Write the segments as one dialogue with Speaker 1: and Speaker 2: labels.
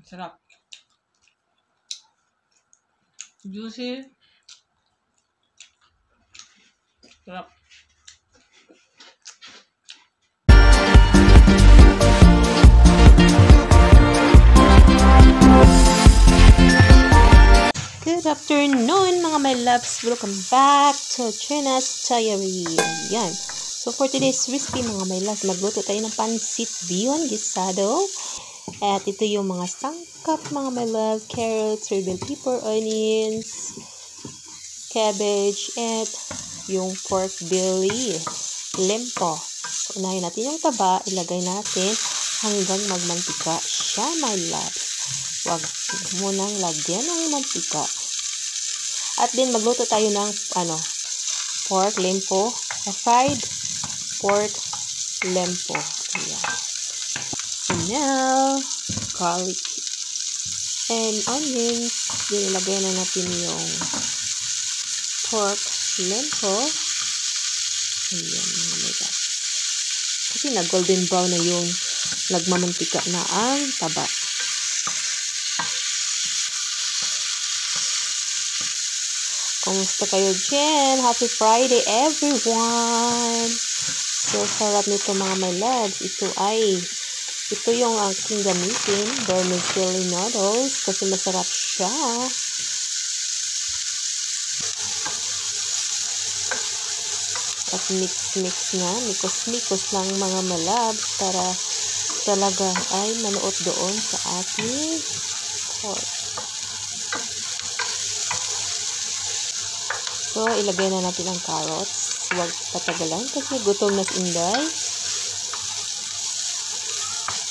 Speaker 1: Sarap. Juicy. Sarap.
Speaker 2: Good afternoon mga my loves. Welcome back to Trina's Diary. Yan. So for today's recipe mga my loves, magluto tayo ng pansit bihon gisado. At ito yung mga sangkap mga my loves. Carrots, red bell pepper, onions, cabbage, at yung pork belly, lempo. So unahin natin yung taba, ilagay natin hanggang magmantika siya my loves. Huwag munang lagyan ng mantika. At din magluto tayo ng pork lempo, fried pork lempo. Ayan. So now, garlic and onions. Din ilagay na natin yung pork lempo. Ayan mga mga. Kasi nag-golden brown na yung nagmamantika na ang taba. Kumusta kayo dyan? Happy Friday everyone! So, sarap nito mga my loves. Ito yung aking gamitin. Vermicelli noodles. Kasi masarap siya. At mix-mix na. Mikos-mikos lang mga my loves. Para talaga ay manuot doon sa ating pork. So, ilagay na natin ang carrots. Huwag patagalan kasi gutom na si Inday.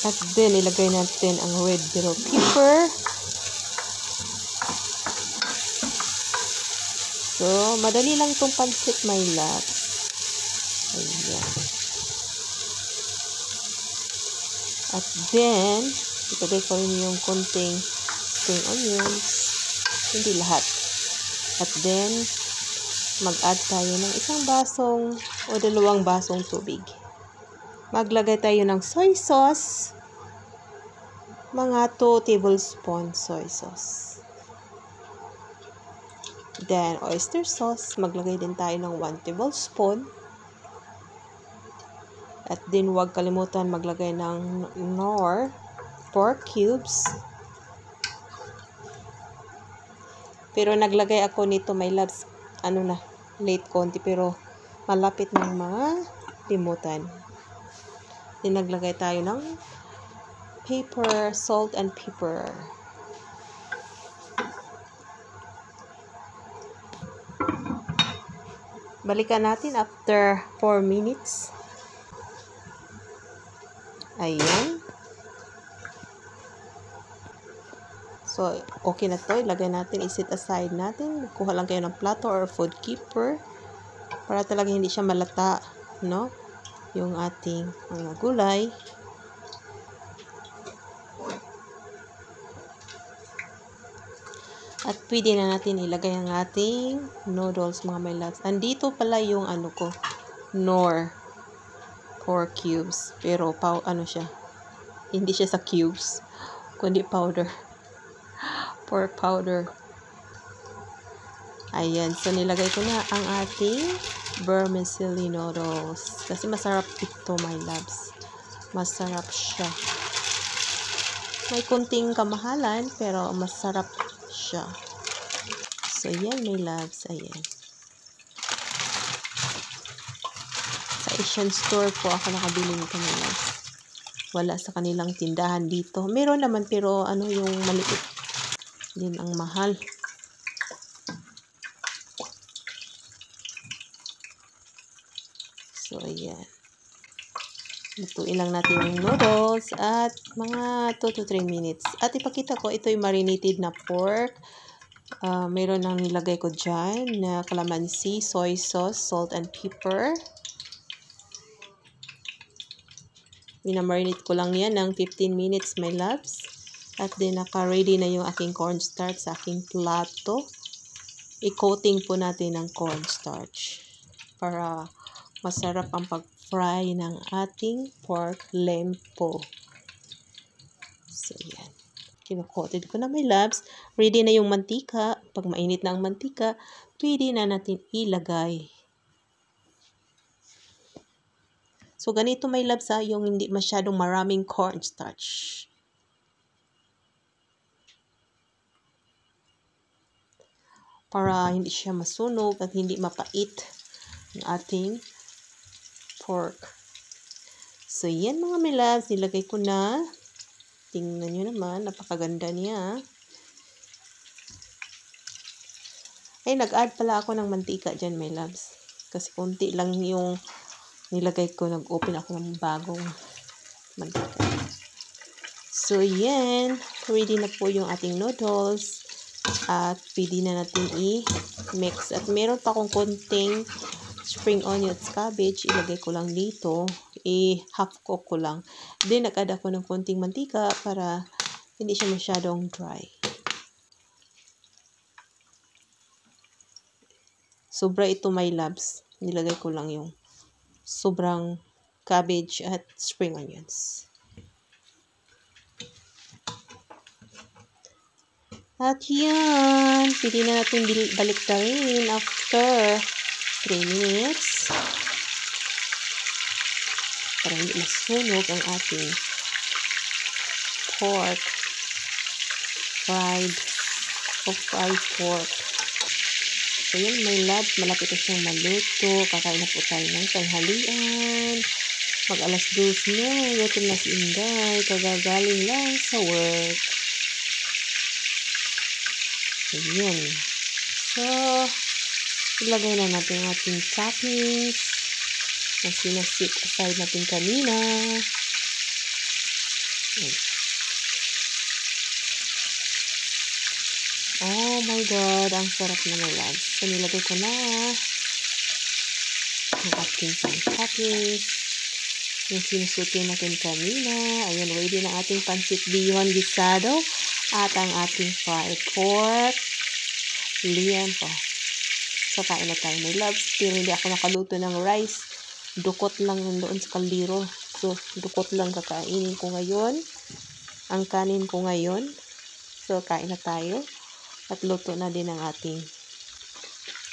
Speaker 2: At then, ilagay natin ang red bell pepper. So, madali lang itong pansit, my loves. Ayan. At then, ilagay ko rin yung konting spring onions. Hindi lahat. At then, mag-add tayo ng isang basong o 2 basong tubig. Maglagay tayo ng soy sauce. Mga 2 tablespoon soy sauce. Then, oyster sauce. Maglagay din tayo ng 1 tablespoon. At din, huwag kalimutan maglagay ng Knorr pork cubes. Pero naglagay ako nito, my loves, late konti, pero malapit ng mga limutan. Then, naglagay tayo ng pepper, salt and pepper. Balikan natin after 4 minutes. Ayan. So, okay na to. Ilagay natin, iset aside natin. Kuha lang kayo ng plato or food keeper para talaga hindi siya malata, no? Yung ating mga gulay. At pwede na natin ilagay ang ating noodles, mga my loves. Andito pala yung Knorr pork cubes. Pero, siya. Hindi siya sa cubes, kundi powder. Pork powder. Ayan. So, nilagay ko na ang ating vermicelli noodles. Kasi masarap ito, my loves. Masarap siya. May kunting kamahalan, pero masarap siya. So, yan, my loves. Ayan. Sa Asian store po ako nakabili nito, my loves. Wala sa kanilang tindahan dito. Meron naman, pero yung maliit din ang mahal. So, ayan. Lutuin lang natin yung noodles at mga 2 to 3 minutes. At ipakita ko, ito yung marinated na pork. Meron nang nilagay ko dyan na calamansi, soy sauce, salt and pepper. Minamarinate ko lang yan ng 15 minutes, my loves. At then, naka-ready na yung aking cornstarch sa aking plato. I-coating po natin ng cornstarch para masarap ang pag-fry ng ating pork lempo. So, yan. Kino-coated ko na my loves. Ready na yung mantika. Pag mainit na ang mantika, pwede na natin ilagay. So, ganito my loves ha, yung hindi masyadong maraming cornstarch. Para hindi siya masunog at hindi mapait ang ating pork. So, yan mga my loves. Nilagay ko na. Tingnan nyo naman. Napakaganda niya. Ay, nag-add pala ako ng mantika dyan my loves. Kasi konti lang yung nilagay ko. Nag-open ako ng bagong mantika. So, yan. Ready na po yung ating noodles. At pwede na natin i-mix. At meron pa akong konting spring onions, cabbage. Ilagay ko lang dito. I-half cook ko lang. Then, nag-add ako ng konting mantika para hindi siya masyadong dry. Sobra ito my loves. Nilagay ko lang yung sobrang cabbage at spring onions. At yan, pwede na natin baliktarin after 3 minutes. Para hindi masunog ang ating pork. Fried pork. So yun, my love, malapit na siyang maluto. Kakain na po tayo ng tanghalian. Mag-alas 2 na, gutom na si Inday. Kagagaling lang sa work. So yun. So, ilagay na natin ang ating toppings na sinasit aside natin kanina. Ayan. Oh my God, ang sarap na my loves. So, nilagay ko na ang ating toppings. Yung sinusutin natin kanina. Ayan, ready na ating pancit bihon gisado at ang ating fried pork. Liyan po. So, kain na tayo my loves. Pero hindi ako nakaluto ng rice. Dukot lang doon sa kaldero. So, dukot lang kakainin ko ngayon. Ang kanin ko ngayon. So, kain na tayo. At luto na din ang ating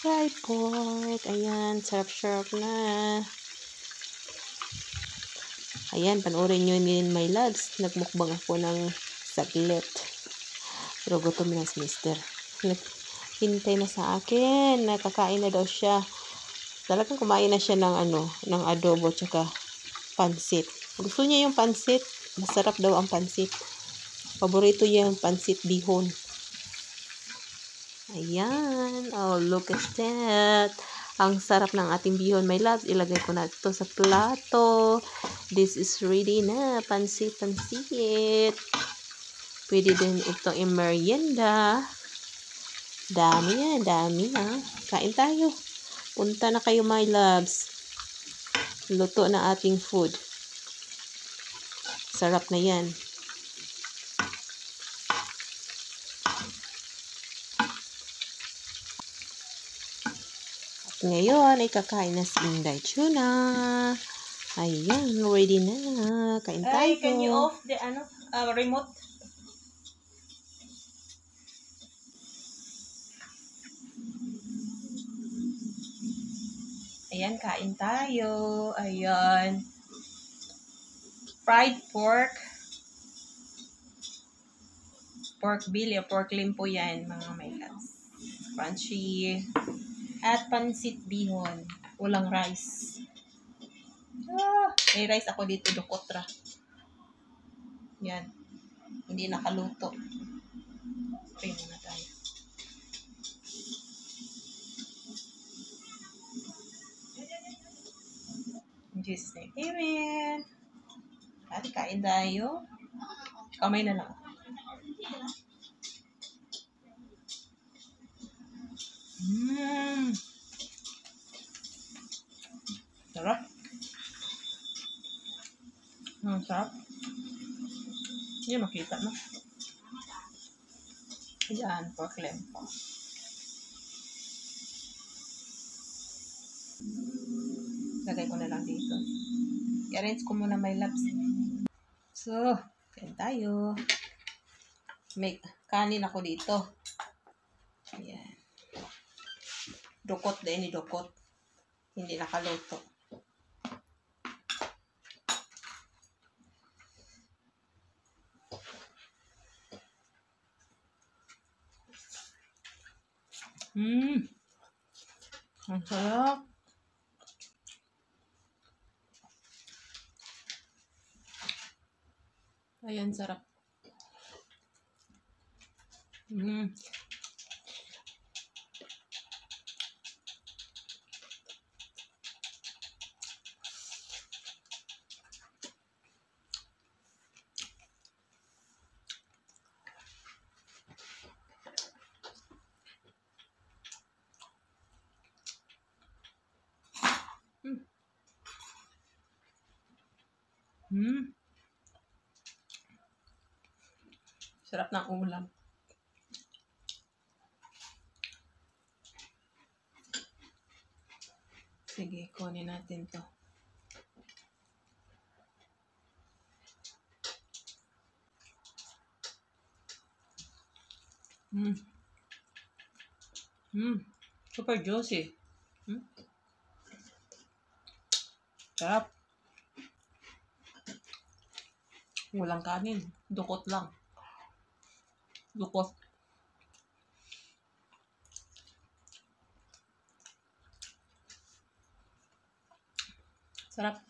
Speaker 2: fried pork. Ayan, sarap-sarap na. Ayan, panoorin nyo din my loves. Nagmukbang ako ng saglit. Pero gutom na si mister. Hintay na sa akin. Nakakain na daw siya. Talagang kumain na siya ng adobo tsaka pansit. Gusto niya yung pansit. Masarap daw ang pansit. Paborito niya yung pansit bihon. Ayan. Oh, look at that. Ang sarap ng ating bihon, my loves. Ilagay ko na ito sa plato. This is ready na. Pansit. Pwede din itong i-merienda. Dami na. Kain tayo. Punta na kayo, my loves. Luto na ating food. Sarap na yan. At ngayon, ay kakain na si Inday Tuna. Ayan, ready na. Kain tayo.
Speaker 1: Ay, can you off the remote? Ayan, kain tayo. Ayan. Fried pork. Pork belly o pork limpo yan, mga my loves. Crunchy. At pansit bihon. Walang rice. May rice ako dito, dukotra. Yan. Hindi nakaluto. Pray muna tayo. In Jesus' name. Amen. At kain tayo. Kamay na lang. Sarap. Sarap. Hindi makita na. Ayan, pork lempo. Lagay ko na lang dito. I-arrange ko muna my loves. So, Kain tayo. May kanin ako dito. Ayan. Dukot din ni dukot. Hindi nakaluto. Ang sarap. Ayan, sarap. Sarap ng ulam. Sige, kunin natin to. Super juicy. Sarap. Walang kanin. Dukot lang. Dukot. Sarap.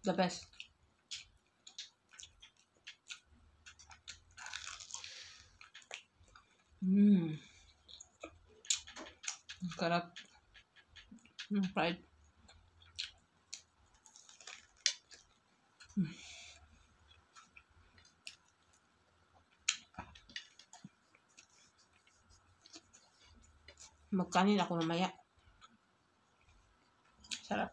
Speaker 1: The best. Sarap. Fried. Magkanin ako mamaya. Sarap.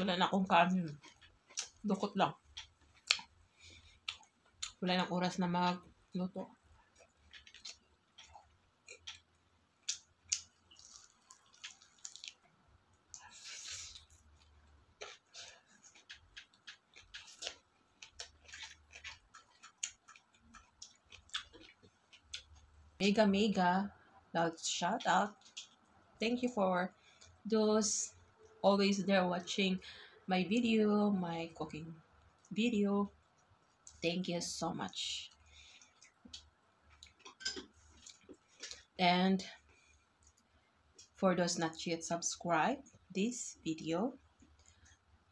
Speaker 1: Wala na akong kanin. Dukot lang. Wala nang oras na magluto. Mega loud shout out. Thank you for those always there watching my video, my cooking video. Thank you so much. And for those not yet subscribed this video,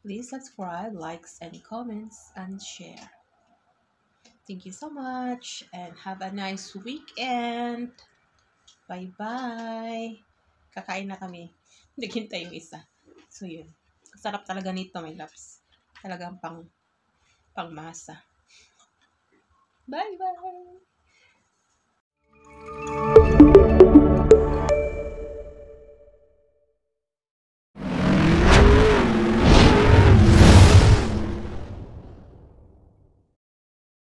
Speaker 1: please subscribe, likes and comments and share. Thank you so much and have a nice weekend. Bye-bye. Kakain na kami. Naghintay yung isa. So yun. Sarap talaga nito, my loves. Talagang pangmasa. Bye-bye.